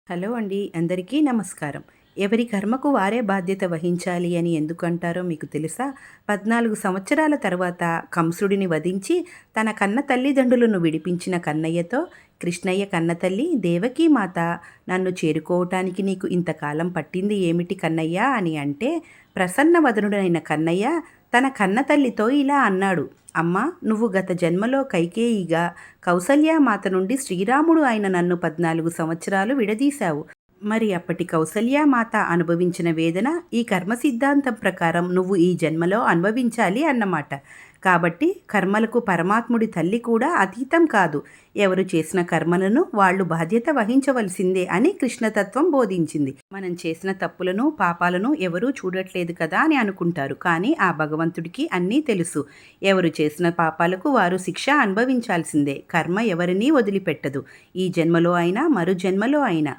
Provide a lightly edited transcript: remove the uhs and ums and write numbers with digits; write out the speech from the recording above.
Hello అండి, అందరికీ నమస్కారం. ఎవరి కర్మకు వారే బాధ్యత వహించాలి అని ఎందుకంటారో మీకు తెలుసా? 14 సంవత్సరాల తర్వాత కంసుడిని వధించి తన కన్న తల్లిదండ్రులను విడిపించిన కన్నయ్యతో కృష్ణయ్య కన్నతల్లి దేవకీమాత, నన్ను చేరుకోవటానికి నీకు ఇంతకాలం పట్టింది ఏమిటి కన్నయ్య అని అంటే, ప్రసన్నవదనుడైన కన్నయ్య తన కన్నతల్లితో ఇలా అన్నాడు: అమ్మా, నువ్వు గత జన్మలో కైకేయిగా కౌసల్యామాత నుండి శ్రీరాముడు అయిన నన్ను 14 సంవత్సరాలు విడదీశావు. మరి అప్పటి కౌసల్యామాత అనుభవించిన వేదన ఈ కర్మ సిద్ధాంతం ప్రకారం నువ్వు ఈ జన్మలో అనుభవించాలి అన్నమాట. కాబట్టి కర్మలకు పరమాత్ముడి తల్లి కూడా అతీతం కాదు. ఎవరు చేసిన కర్మలను వాళ్ళు బాధ్యత వహించవలసిందే అని కృష్ణతత్వం బోధించింది. మనం చేసిన తప్పులను, పాపాలను ఎవరూ చూడట్లేదు కదా అని అనుకుంటారు. కానీ ఆ భగవంతుడికి అన్నీ తెలుసు. ఎవరు చేసిన పాపాలకు వారు శిక్ష అనుభవించాల్సిందే. కర్మ ఎవరినీ వదిలిపెట్టదు. ఈ జన్మలో అయినా మరు జన్మలో అయినా.